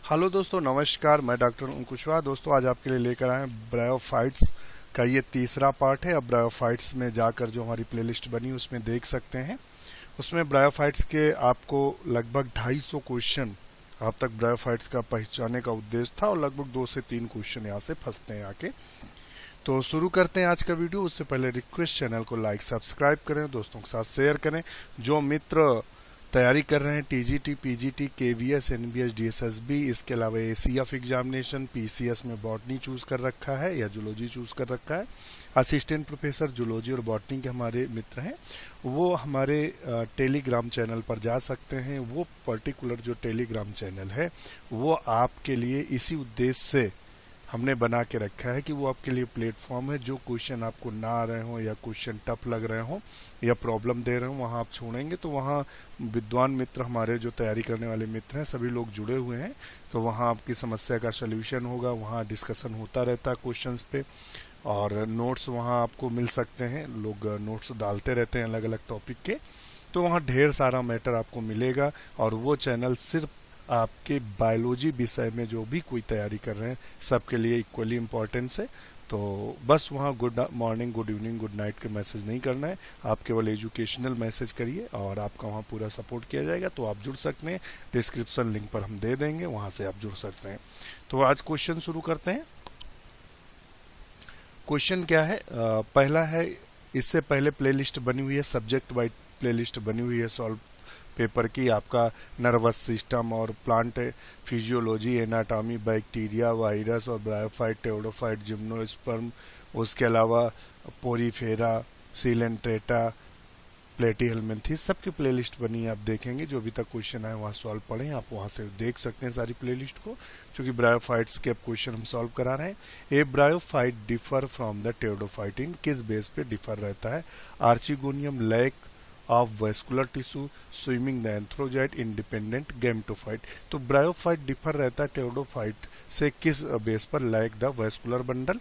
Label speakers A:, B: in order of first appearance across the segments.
A: Hello दोस्तों, नमस्कार। मैं डॉक्टर कुशवाहा। दोस्तों, आज आपके लिए लेकर आए हैं ब्रायोफाइट्स का ये तीसरा पार्ट है। अब ब्रायोफाइट्स में जाकर जो हमारी प्लेलिस्ट बनी उसमें देख सकते हैं। उसमें ब्रायोफाइट्स के आपको लगभग 250 क्वेश्चन अब तक ब्रायोफाइट्स का पहचाने का उद्देश्य था और लगभग 2 से 3 क्वेश्चन यहाँ से फंसते हैं आके। तो शुरू करते हैं आज का वीडियो। उससे पहले रिक्वेस्ट, चैनल को लाइक सब्सक्राइब करें, दोस्तों के साथ शेयर करें। जो मित्र तैयारी कर रहे हैं TGT, PGT, KVS, NBS, DSSB, इसके अलावा एसीएफ एग्जामिनेशन, पीसीएस में बॉटनी चूज कर रखा है या जूलॉजी चूज कर रखा है, असिस्टेंट प्रोफेसर जूलॉजी और बॉटनी के हमारे मित्र हैं, वो हमारे टेलीग्राम चैनल पर जा सकते हैं। वो पर्टिकुलर जो टेलीग्राम चैनल है वो आपके लिए इसी उद्देश्य से हमने बना के रखा है कि वो आपके लिए प्लेटफॉर्म है। जो क्वेश्चन आपको ना आ रहे हो या क्वेश्चन टफ लग रहे हो या प्रॉब्लम दे रहे हो, वहाँ आप छोड़ेंगे तो वहाँ विद्वान मित्र, हमारे जो तैयारी करने वाले मित्र हैं, सभी लोग जुड़े हुए हैं। तो वहाँ आपकी समस्या का सल्यूशन होगा, वहाँ डिस्कशन होता रहता है क्वेश्चंस पे, और नोट्स वहाँ आपको मिल सकते हैं। लोग नोट्स डालते रहते हैं अलग अलग टॉपिक के, तो वहाँ ढेर सारा मैटर आपको मिलेगा। और वो चैनल सिर्फ आपके बायोलॉजी विषय में जो भी कोई तैयारी कर रहे हैं सबके लिए इक्वली इम्पोर्टेंस है। तो बस वहाँ good morning, good evening, good night के मैसेज नहीं करना है, आप केवल एजुकेशनल मैसेज करिए और आपका वहाँ पूरा सपोर्ट किया जाएगा। तो आप जुड़ सकते हैं, डिस्क्रिप्शन लिंक पर हम दे देंगे, वहाँ से आप जुड़ सकते हैं। तो आज क्वेश्चन शुरू करते हैं। क्वेश्चन क्या है? पहला है, इससे पहले प्लेलिस्ट बनी हुई है, सब्जेक्ट वाइज प्लेलिस्ट बनी हुई है सॉल्व पेपर की। आपका नर्वस सिस्टम और plant physiology, anatomy, bacteria, virus और ब्रायोफाइट, टेओडोफाइट, जिम्नोस्पर्म, उसके अलावा पोरीफेरा, सीलेंट्रेटा, प्लेटीहेल्मिन्थेस, सबकी प्लेलिस्ट बनी है। आप देखेंगे जो अभी तक क्वेश्चन आए वहाँ सॉल्व पढ़ें, आप वहाँ से देख सकते हैं सारी प्लेलिस्ट को, क्योंकि ब्रायोफाइट्स के अब क्वेश्चन हम सॉल्व करा रहे हैं। A bryophyte differ from the pteridophyte in किस बेस पे डिफर रहता है? Archegonium, lack of vascular tissue, swimming the antherozoid, independent gametophyte. तो ब्रायोफाइट डिफर रहता है टेओडोफाइट से किस बेस पर? Lack the vascular bundle.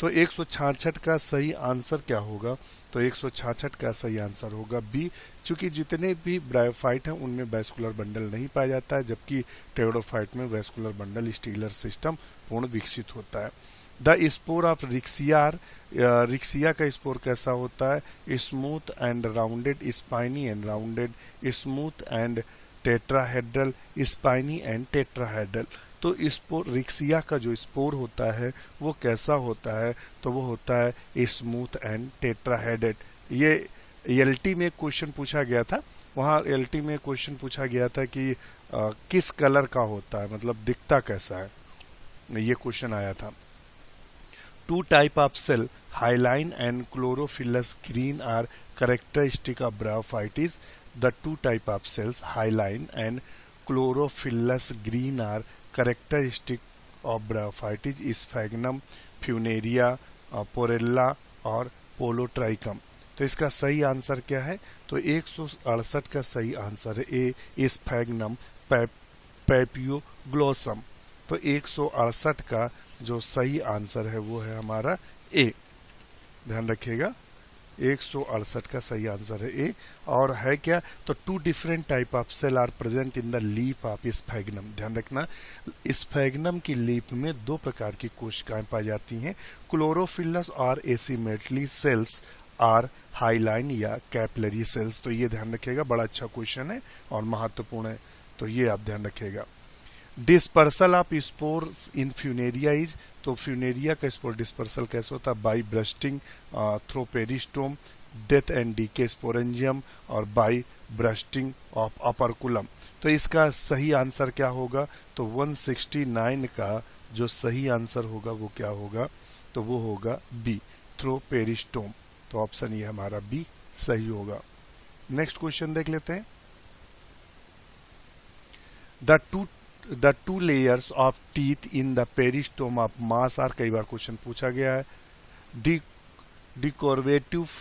A: तो 166 का सही आंसर क्या होगा? तो 166 का सही आंसर होगा बी, क्योंकि जितने भी ब्रायोफाइट हैं उनमें वेस्कुलर बंडल नहीं पाया जाता है, जबकि टेओडोफाइट में वेस्कुलर बंडल स्टीलर सिस्टम पूर्ण विकसित होता है। द स्पोर ऑफ रिक्सियार, रिक्सिया का स्पोर कैसा होता है? Smooth and rounded, spiny and rounded, smooth and tetrahedral, spiny and tetrahedral. तो स्पोर, रिक्सिया का जो स्पोर होता है वो कैसा होता है? तो वो होता है स्मूथ एंड टेट्राहेडेड। ये एलटी में क्वेश्चन पूछा गया था, वहाँ एलटी में क्वेश्चन पूछा गया था कि किस कलर का होता है, मतलब दिखता कैसा है, ये क्वेश्चन आया था। Two type of cell, hyaline and chlorophyllus green, are characteristic of bryophytes. The two type of cells, hyaline and chlorophyllus green, are characteristic of bryophytes: sphagnum, funaria, porella और पोलोट्राइकम। तो इसका सही आंसर क्या है? तो 168 का सही आंसर है ए, स्फैग्नम पैपियोग्लोसम। तो 168 का जो सही आंसर है वो है हमारा ए, ध्यान रखिएगा। 168 का सही आंसर है ए। और है क्या? तो 2 different type of cell are present in the leaf of Sphagnum. ध्यान रखना, स्फैग्नम की लीफ में 2 प्रकार की कोशिकाएं पाई जाती हैं। क्लोरोफिलस और एसिमेटली सेल्स आर हाईलाइन या कैपिलरी सेल्स। तो ये ध्यान रखिएगा, बड़ा अच्छा क्वेश्चन है और महत्वपूर्ण है, तो ये आप ध्यान रखिएगा। Dispersal of spore in Funaria is, तो फ्यूनेरिया का स्पोर डिस्पर्सल कैसे होता है? By bursting through peristome, death and decay sporangium, और बाई ब्रस्टिंग ऑफ अपरकुलम। तो इसका सही आंसर क्या होगा? तो 169 का जो सही आंसर होगा वो क्या होगा? तो वो होगा बी, थ्रो पेरिस्टोम। तो ऑप्शन ये हमारा बी सही होगा। नेक्स्ट क्वेश्चन देख लेते हैं। The two layers of teeth in the peristome of mass are, कई बार क्वेश्चन पूछा गया है। Decorvative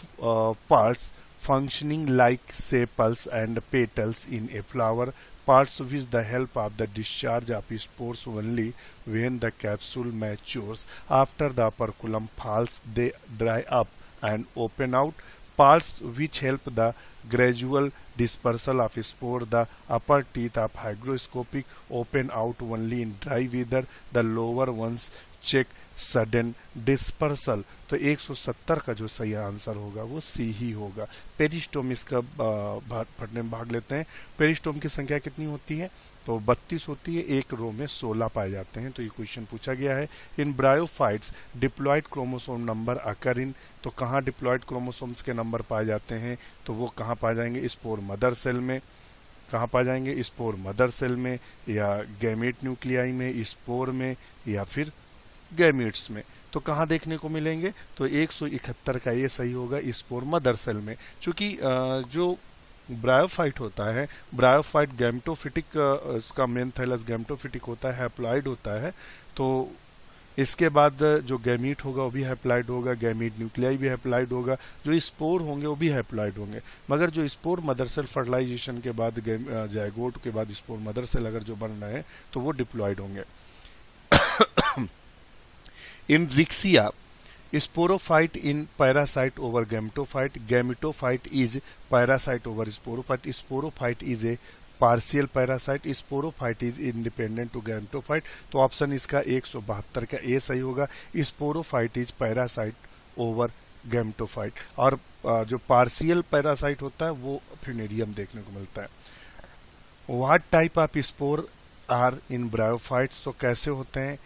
A: parts functioning like sepals and petals in a flower, parts with the help of the discharge of spores only when the capsule matures. After the operculum falls, they dry up and open out. Parts which help the gradual dispersal of spore, the upper teeth of hygroscopic open out only in dry weather, the lower ones check sudden dispersal. तो 170 का जो सही answer होगा वो सी ही होगा। Peristome इसका पढ़ने में भाग लेते हैं। पेरिस्टोम की संख्या कितनी होती है? तो 32 होती है। एक रो में 16 पाए जाते हैं। तो ये क्वेश्चन पूछा गया है। इन ब्रायोफाइट्स डिप्लॉयड क्रोमोसोम नंबर अकर इन, तो कहाँ डिप्लॉयड क्रोमोसोम्स के नंबर पाए जाते हैं? तो वो कहाँ पाए जाएंगे? स्पोर मदर सेल में। कहाँ पाए जाएंगे? स्पोर मदर सेल में, या गैमेट न्यूक्लियाई में, स्पोर में, या फिर गैमेट्स में। तो कहाँ देखने को मिलेंगे? तो 171 का ये सही होगा, स्पोर मदर सेल में। चूंकि जो ब्रायोफाइट होता है, ब्रायोफाइट गैमेटोफिटिक, इसका मेन थैलस गैमेटोफिटिक होता है, हैप्लॉइड होता है। तो इसके बाद जो गैमीट होगा वो भी हैप्लॉइड होगा, गैमीट न्यूक्लियाई भी हैप्लॉइड होगा, जो स्पोर होंगे वो भी हैप्लॉइड होंगे। मगर जो स्पोर मदर सेल फर्टिलाइजेशन के बाद, जायगोट के बाद स्पोर मदर सेल अगर जो बन रहे हैं तो वो डिप्लॉइड होंगे। In Rixia, sporophyte in parasite over gametophyte. Gametophyte is parasite over sporophyte. Sporophyte is a partial parasite. Sporophyte is independent to gametophyte. तो ऑप्शन इसका 172 का ए सही होगा। Sporophyte is parasite over gametophyte। और जो पार्शियल पैरासाइट होता है वो फिनेरियम देखने को मिलता है। What type of spore are in bryophytes? तो कैसे होते हैं?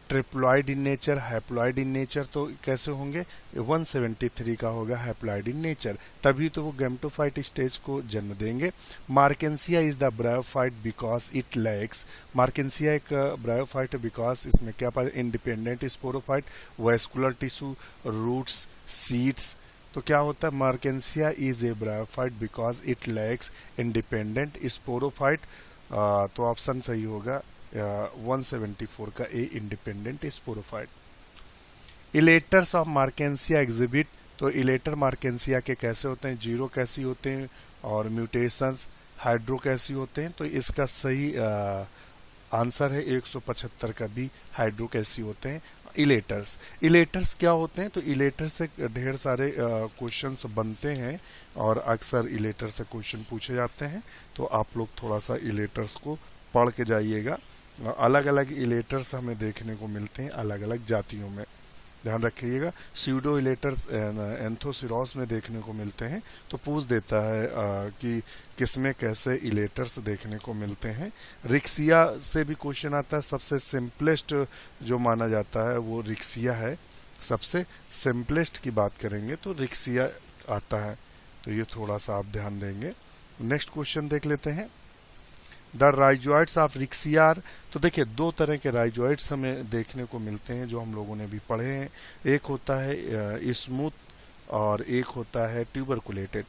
A: Triploid in nature, haploid in nature. तो कैसे होंगे? 173 का होगा हैप्लॉइड इन नेचर, तभी तो वो गैमेटोफाइट स्टेज को जन्म देंगे। Marchantia is the bryophyte because it lacks. Marchantia एक ब्रायोफाइट है बिकॉज इसमें क्या पाए? Independent sporophyte, vascular tissue, roots, seeds. तो क्या होता है? Marchantia is a bryophyte because it lacks independent sporophyte. तो ऑप्शन सही होगा 174 का A, independent sporophyte. Elaters of Marchantia exhibit. तो इलेटर मार्केंसिया के कैसे होते हैं? जीरो कैसी होते हैं, और म्यूटेशंस हाइड्रो कैसी होते हैं? तो इसका सही आंसर है 175 का भी, हाइड्रो कैसी होते हैं। इलेटर्स, इलेटर्स क्या होते हैं? तो इलेटर्स से ढेर सारे क्वेश्चंस बनते हैं और अक्सर इलेटर से क्वेश्चन पूछे जाते हैं। तो आप लोग थोड़ा सा इलेटर्स को पढ़ के जाइएगा। अलग अलग इलेटर्स हमें देखने को मिलते हैं अलग अलग जातियों में, ध्यान रखिएगा। स्यूडो इलेटर्स एंथोसिरोस में देखने को मिलते हैं। तो पूछ देता है कि किसमें कैसे इलेटर्स देखने को मिलते हैं। रिक्सिया से भी क्वेश्चन आता है। सबसे सिंपलेस्ट जो माना जाता है वो रिक्सिया है। सबसे सिंपलेस्ट की बात करेंगे तो रिक्सिया आता है। तो ये थोड़ा सा आप ध्यान देंगे। नेक्स्ट क्वेश्चन देख लेते हैं। The rhizoids of Riccia. तो देखिए दो तरह के राइजॉइड्स हमें देखने को मिलते हैं जो हम लोगों ने भी पढ़े हैं। एक होता है स्मूथ और एक होता है ट्यूबरकुलेटेड।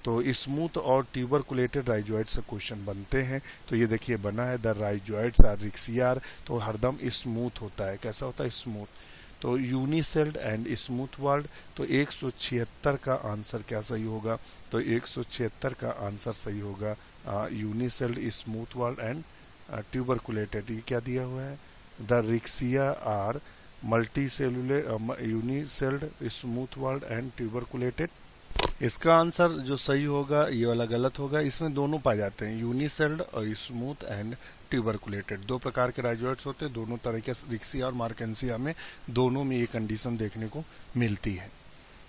A: तो स्मूथ और ट्यूबरकुलेटेड राइजॉइड से क्वेश्चन बनते हैं। तो ये देखिए बना है द राइजॉइड्स आर रिक्सिया। तो हरदम स्मूथ होता है। कैसा होता है? स्मूथ। तो यूनिसेल्ड एंड स्मूथ वर्ल्ड। तो 176 का आंसर क्या सही होगा? तो 176 का आंसर सही होगा unicelled, smooth walled and tuberculated. ये क्या दिया हुआ है? The Riccia are multicellular, unicelled, smooth walled and tuberculated. इसका आंसर जो सही होगा ये वाला गलत होगा। इसमें दोनों पाए जाते हैं, यूनिसेल्ड और स्मूथ एंड ट्यूबरकुलेटेड। दो प्रकार के राइजॉइड्स होते हैं। दोनों तरह के रिक्सिया और मार्केंसिया में दोनों में ये कंडीशन देखने को मिलती है।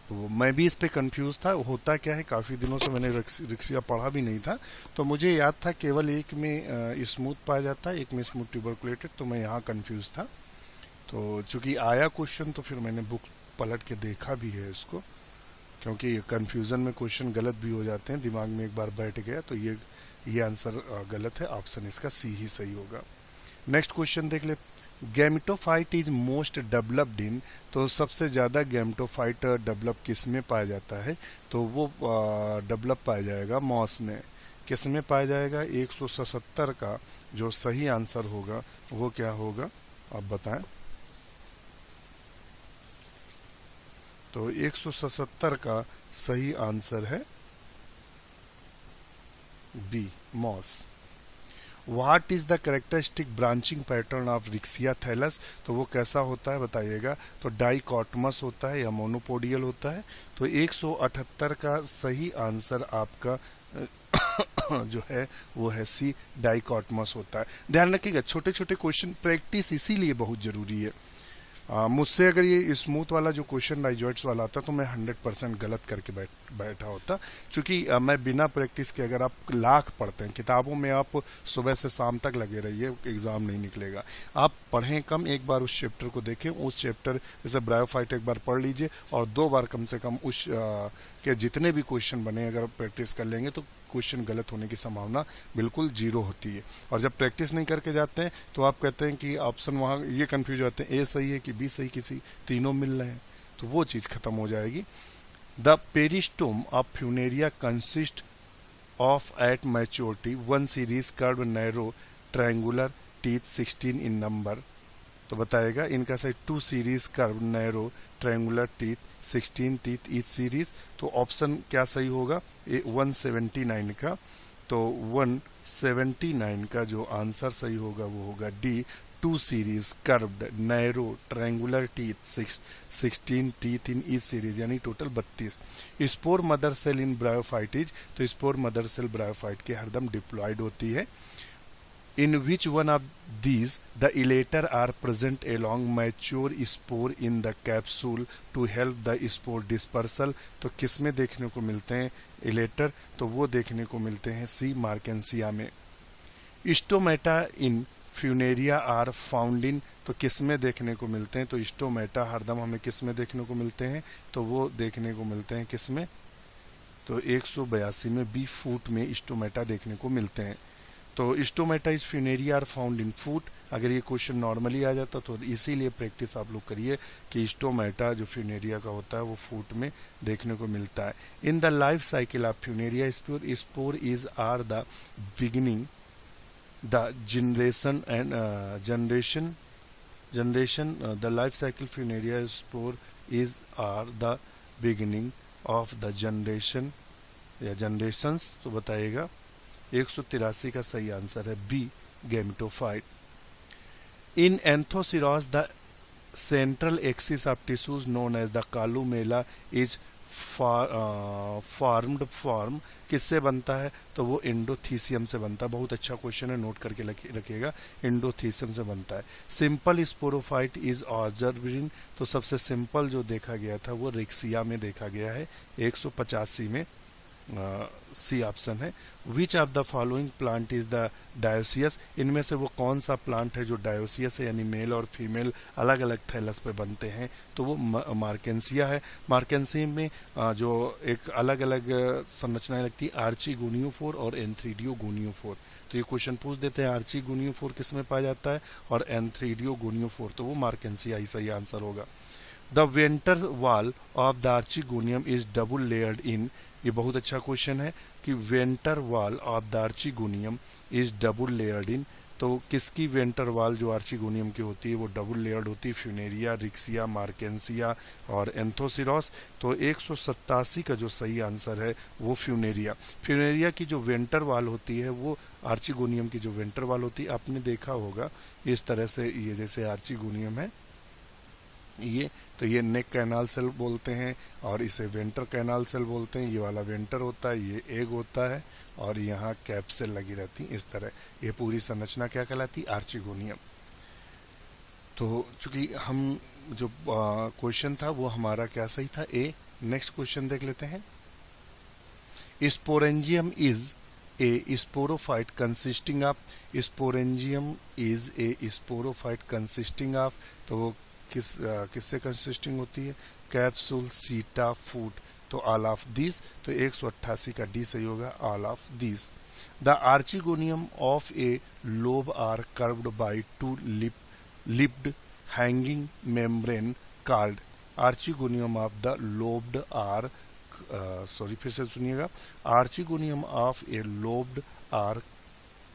A: तो मैं भी इस पे कंफ्यूज था। होता क्या है, काफ़ी दिनों से मैंने रिक्सिया पढ़ा भी नहीं था। तो मुझे याद था केवल एक में स्मूथ पाया जाता है, एक में स्मूथ ट्यूबरकुलेटेड। तो मैं यहाँ कंफ्यूज था। तो चूंकि आया क्वेश्चन तो फिर मैंने बुक पलट के देखा भी है इसको, क्योंकि कन्फ्यूज़न में क्वेश्चन गलत भी हो जाते हैं। दिमाग में एक बार बैठ गया तो ये आंसर गलत है। ऑप्शन इसका सी ही सही होगा। नेक्स्ट क्वेश्चन देख ले। Gametophyte is most developed in. तो सबसे ज़्यादा गैमेटोफाइट डेवलप किस में पाया जाता है? तो वो डेवलप पाया जाएगा मॉस में। किस में पाया जाएगा? 177 का जो सही आंसर होगा वो क्या होगा आप बताएं। तो 177 का सही आंसर है B, moss. What is the characteristic branching pattern of Riccia thallus? तो वो कैसा होता है बताइएगा। तो डाइकॉटमस होता है या मोनोपोडियल होता है। तो 178 का सही आंसर आपका जो है वो है सी, डाइकोटमस होता है। ध्यान रखिएगा, छोटे छोटे क्वेश्चन प्रैक्टिस इसीलिए बहुत जरूरी है। मुझसे अगर ये स्मूथ वाला जो क्वेश्चन राइजॉइट्स वाला आता तो मैं 100% गलत करके बैठा होता, क्योंकि मैं बिना प्रैक्टिस के, अगर आप लाख पढ़ते हैं किताबों में, आप सुबह से शाम तक लगे रहिए, एग्जाम नहीं निकलेगा। आप पढ़ें कम, एक बार उस चैप्टर को देखें, उस चैप्टर जैसे ब्रायोफाइट एक बार पढ़ लीजिए और 2 बार कम से कम उस के जितने भी क्वेश्चन बने अगर प्रैक्टिस कर लेंगे तो क्वेश्चन गलत होने की संभावना बिल्कुल 0 होती है। और जब प्रैक्टिस नहीं करके जाते हैं तो आप कहते हैं कि ऑप्शन वहाँ ये कंफ्यूज होते हैं, ए सही है कि बी सही, किसी तीनों मिल रहे हैं, तो वो चीज़ खत्म हो जाएगी। The peristome of Funaria consist of at maturity 1 series curve narrow triangular teeth 16 in number. तो बताएगा इनका सही 2 series curve narrow triangular teeth 16 teeth each series. तो ऑप्शन क्या सही होगा, 179 का। तो 179 का जो आंसर सही होगा वो होगा D, 2 series curved narrow triangular teeth 16 teeth in each series, यानी टोटल 32। स्पोर मदर सेल इन ब्रायोफाइटिज, तो स्पोर मदर सेल ब्रायोफाइट के हरदम डिप्लॉयड होती है। In which one of these the elater are present along mature spore in the capsule to help the spore dispersal? तो किस में देखने को मिलते हैं इलेटर, तो वो देखने को मिलते हैं सी, मार्केंसिया में। Stomata in Funaria are found in, तो किस में देखने को मिलते हैं, तो स्टोमेटा हरदम हमें किस में देखने को मिलते हैं, तो वो देखने को मिलते हैं किस में, तो 182 में बी, फूट में स्टोमेटा देखने को मिलते हैं। तो stomata is Funaria are found in foot, अगर ये क्वेश्चन नॉर्मली आ जाता तो इसीलिए प्रैक्टिस आप लोग करिए कि स्टोमेटा जो फ्यूनेरिया का होता है वो फूट में देखने को मिलता है। In the life cycle of Funaria spore, spore is are the beginning the generation and generation the life cycle Funaria spore is are the beginning of the generation या जनरेशंस। तो बताइएगा 183 का सही आंसर है B, gametophyte. In Anthoceros the central axis of tissues known as the columella is formed form किससे बनता है, तो वो एंडोथीसियम से बनता है। बहुत अच्छा क्वेश्चन है, नोट करके रखिएगा, एंडोथीसियम से बनता है। Simple sporophyte is observed in, तो सबसे सिंपल जो देखा गया था वो रिक्सिया में देखा गया है, 185 में सी ऑप्शन है। विच of the following plant is the dioecious, इनमें से वो कौन सा प्लांट है जो डायोसियस है, यानी मेल और फीमेल अलग अलग थैलस पे बनते हैं, तो वो मार्केंसिया है। मार्केंसिया में जो एक अलग अलग संरचनाएं लगती है, आर्चिगोनियोफोर और एंथ्रीडियोगोनियोफोर। तो ये क्वेश्चन पूछ देते हैं आर्चिगोनियोफोर किस में पाया जाता है और एंथ्रीडियोगोनियोफोर, तो वो मार्केंसिया ही सही आंसर होगा। The venter wall of the archegonium is double layered in, ये बहुत अच्छा क्वेश्चन है कि venter wall of the archegonium is double layered in, तो किसकी वेंटर वॉल जो आर्चिगोनियम की होती है वो डबल लेयर्ड होती है, फ्यूनेरिया, रिक्सिया, मार्केंसिया और एंथोसिरोस। तो 187 का जो सही आंसर है वो फ्यूनेरिया। फ्यूनेरिया की जो वेंटर वॉल होती है वो आर्चिगोनियम की जो वेंटर वॉल होती है, आपने देखा होगा इस तरह से, ये जैसे आर्चिगोनियम है ये, तो ये नेक कैनाल सेल बोलते हैं और इसे वेंटर कैनाल सेल बोलते हैं। ये वाला वेंटर होता है, ये एग होता है और यहाँ कैप सेल लगी रहती इस तरह। ये पूरी संरचना क्या कहलाती, आर्चिगोनियम। तो चूंकि हम जो क्वेश्चन था वो हमारा क्या सही था, ए। नेक्स्ट क्वेश्चन देख लेते हैं। Sporangium is a sporophyte consisting of, sporangium is a sporophyte consisting of, तो वो किससे कंसिस्टिंग होती है, कैप्सूल, सीटा, फूट, तो ऑल ऑफ दिस। तो 188 का डी सही होगा, all of this. The archegonium of a lobe are curved by 2 lipped hanging membrane called, archegonium of the lobed are, sorry फिर से सुनिएगा, archegonium of a lobed are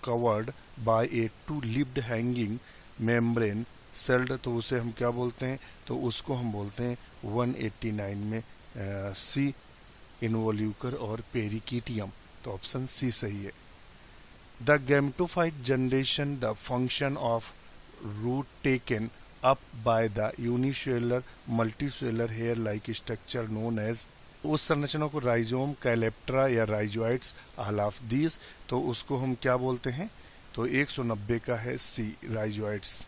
A: covered by a 2 lipped hanging membrane called, तो उसे हम क्या बोलते हैं, तो उसको हम बोलते हैं 189 में सी, इनवोल्यूकर और पेरिकीटियम, तो ऑप्शन सी सही है। The gametophyte generation the function of root taken up by the unicellular multicellular hair like structure known as, उस संरचना को राइजोम, कैलेप्ट्रा या राइजोइड्स, ऑल ऑफ दीज, तो उसको हम क्या बोलते हैं? तो 190 का है C, rhizoids.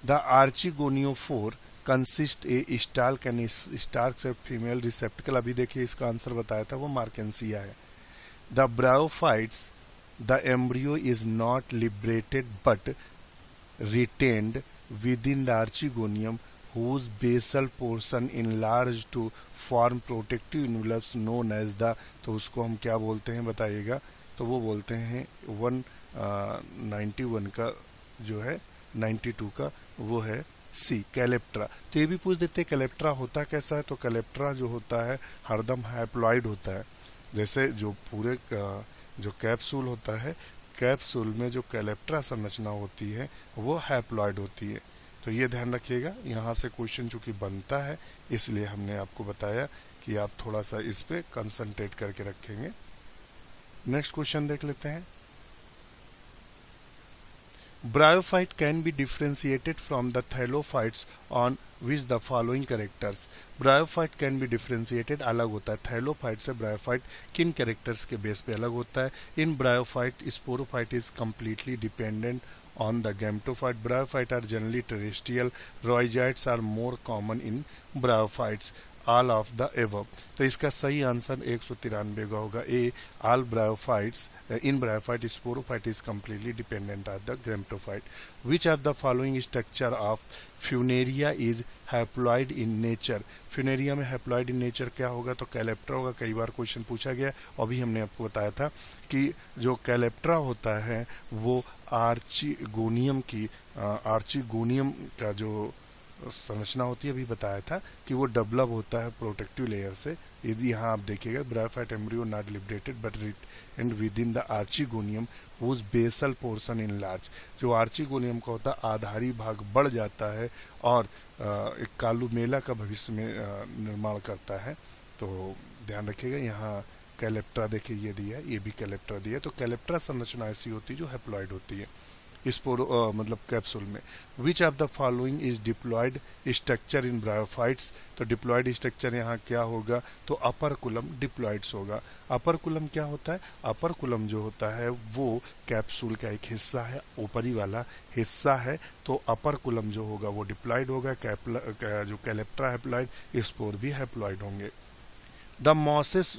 A: The archegoniophore consist a stalk and stalk से फीमेल रिसेप्टिकल, अभी देखिए इसका आंसर बताया था, वो मार्केंसिया है। The bryophytes, the embryo is not liberated but retained within the archegonium whose basal portion enlarged to form protective envelopes known as the, तो उसको हम क्या बोलते हैं बताइएगा? तो वो बोलते हैं 191 का जो है 92 का वो है सी, कैलेप्ट्रा। तो ये भी पूछ देते हैं कैलेप्ट्रा होता कैसा है? तो कैलेप्ट्रा जो होता है हरदम हैप्लॉइड होता है। जैसे जो पूरे जो कैप्सूल होता है, कैप्सूल में जो कैलेप्ट्रा संरचना होती है वो हैप्लॉइड होती है। तो ये ध्यान रखिएगा, यहाँ से क्वेश्चन चूंकि बनता है इसलिए हमने आपको बताया कि आप थोड़ा सा इस पे कंसंट्रेट करके रखेंगे। नेक्स्ट क्वेश्चन देख लेते हैं। Bryophyte can be differentiated from the thallophytes on which the following characters। Bryophyte can be differentiated, अलग होता है थैलोफाइट से। ब्रायोफाइट किन कैरेक्टर्स के बेस पे अलग होता है? In bryophyte sporophyte is completely dependent on the gametophyte। Bryophyte are generally terrestrial, rhizoids are more common in bryophytes, all of the above। तो इसका सही आंसर 193 का होगा ए, all bryophytes in bryophyte sporophyte is completely dependent on the gametophyte। Which of the following structure of Funaria is haploid in nature। Funaria में haploid in nature क्या होगा? तो कैलेप्ट्रा होगा। कई बार क्वेश्चन पूछा गया, अभी हमने आपको बताया था कि जो कैलेप्ट्रा होता है वो आर्चिगोनियम का जो संरचना होती है, अभी बताया था कि वो डेवलप होता है प्रोटेक्टिव लेयर से। यदि यहाँ आप देखिएगा, bryophyte embryo not liberated but retained within the archegonium whose basal portion enlarge. जो आर्चिगोनियम का होता है आधारी भाग बढ़ जाता है और एक कालुमेला का भविष्य में निर्माण करता है। तो ध्यान रखिएगा, यहाँ कैलेप्ट्रा देखिए ये दिया है, ये भी कैलेप्ट्रा दिया है। तो कैलेप्ट्रा संरचना ऐसी होती है जो हैप्लॉइड होती है मतलब कैप्सूल में। Which of the following is diploid structure in bryophytes. तो डिप्लॉयड स्ट्रक्चर यहाँ क्या होगा? तो अपर कुलम डिप्लॉयड्स होगा। अपर कुलम क्या होता है? अपर कुलम जो होता है वो कैप्सूल का एक हिस्सा है, ऊपरी वाला हिस्सा है। तो अपर कुलम जो होगा वो डिप्लॉयड होगा। जो कैलेप्ट्रा हैप्लॉयड, स्पोर भी हैप्लॉयड होंगे। The mosses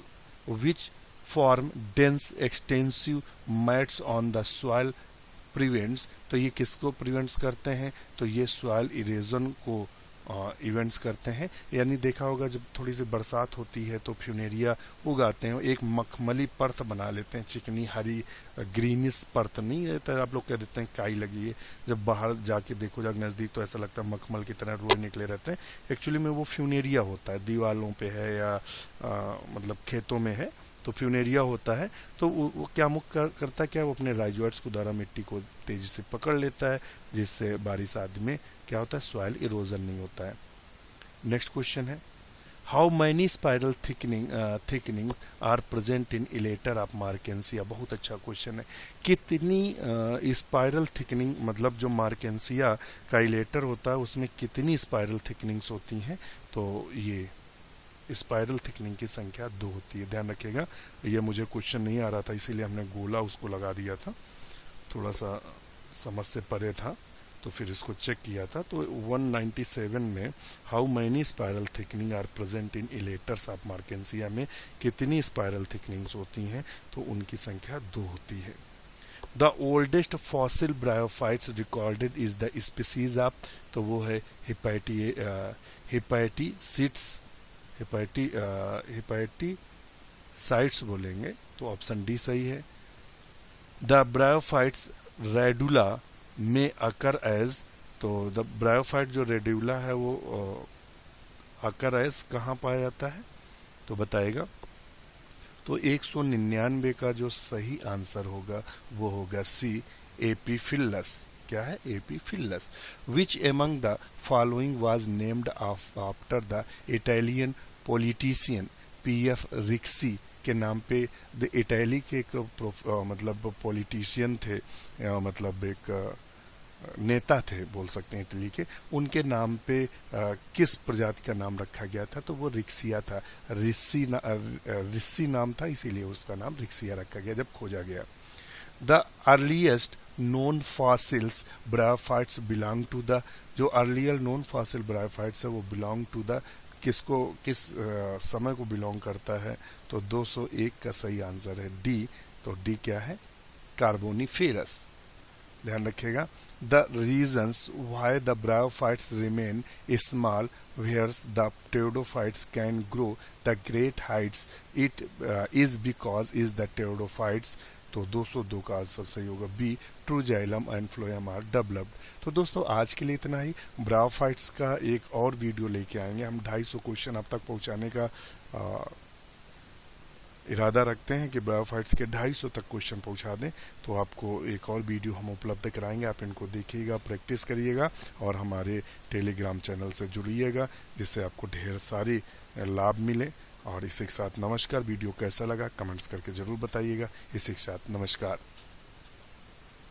A: which form dense extensive mats on the soil prevents. तो ये किसको प्रिवेंट्स करते हैं? तो ये सॉइल इरेजन को इवेंट्स करते हैं। यानी देखा होगा जब थोड़ी सी बरसात होती है तो फ्यूनेरिया उगाते हैं, एक मखमली परत बना लेते हैं, चिकनी हरी ग्रीनिश परत नहीं रहता, आप लोग कह देते हैं काई लगी है। जब बाहर जाके देखो जब नज़दीक तो ऐसा लगता है मखमल की तरह रोए निकले रहते हैं। एक्चुअली में वो फ्यूनेरिया होता है, दीवालों पे है या मतलब खेतों में है तो फ्यूनेरिया होता है। तो वो क्या करता है क्या? वो अपने राइजोइड्स को द्वारा मिट्टी को तेजी से पकड़ लेता है, जिससे बारिश आदि में क्या होता है? सॉइल इरोजन नहीं होता है। नेक्स्ट क्वेश्चन है, how many spiral thickening are present in elater of Marchantia. बहुत अच्छा क्वेश्चन है। कितनी स्पाइरल थिकनिंग, मतलब जो मार्केंसिया का इलेटर होता है उसमें कितनी स्पाइरल थिकनिंग्स होती हैं? तो ये स्पाइरल थिकनिंग की संख्या 2 होती है। ध्यान रखिएगा, ये मुझे क्वेश्चन नहीं आ रहा था इसीलिए हमने गोला उसको लगा दिया था, थोड़ा सा समझ से परे था तो फिर इसको चेक किया था। तो 197 में how many spiral thickening are present in elaters of Marchantia में कितनी स्पाइरल थिकनिंग्स होती हैं? तो उनकी संख्या 2 होती है। The oldest fossil bryophytes recorded is the species of, तो वो है हिपैटिसाइट्स बोलेंगे, तो ऑप्शन डी सही है। द ब्रायोफाइट्स रेडुला में अकर एज, तो द ब्रायोफाइट जो रेडुला है वो अकर एज कहाँ पाया जाता है? तो बताएगा। तो 199 का जो सही आंसर होगा वो होगा सी, एपीफिलस। क्या है? Epiphyllous. Which among the following was named after the Italian politician PF Ricci के नाम पे। द इटली के एक मतलब पॉलिटिशियन थे, मतलब एक नेता थे बोल सकते हैं इटली के, उनके नाम पे किस प्रजाति का नाम रखा गया था, तो वो रिक्सिया था। रिस्सी नाम था, इसीलिए उसका नाम रिक्सिया रखा गया जब खोजा गया। The earliest known fossils bryophytes belong to the, जो अर्लियर नोन फॉसिल ब्रायोफाइट्स है वो बिलोंग टू द, किसको, किस समय को बिलोंग करता है, तो 201 का सही आंसर है डी। तो डी क्या है, कार्बोनिफेरस। ध्यान रखिएगा। The reasons why the bryophytes remain small whereas the pteridophytes can grow the great heights it is because is the pteridophytes, तो 202 का आंसर सही होगा B, true xylem and phloem are developed. तो दोस्तों आज के लिए इतना ही। ब्रायोफाइट्स का एक और वीडियो लेके आएंगे हम, 250 क्वेश्चन अब तक पहुंचाने का इरादा रखते हैं कि ब्रायोफाइट्स के 250 तक क्वेश्चन पहुंचा दें। तो आपको एक और वीडियो हम उपलब्ध कराएंगे, आप इनको देखिएगा, प्रैक्टिस करिएगा और हमारे टेलीग्राम चैनल से जुड़िएगा, जिससे आपको ढेर सारी लाभ मिले। और इसी के साथ नमस्कार। वीडियो कैसा लगा कमेंट्स करके ज़रूर बताइएगा। इसी के साथ नमस्कार।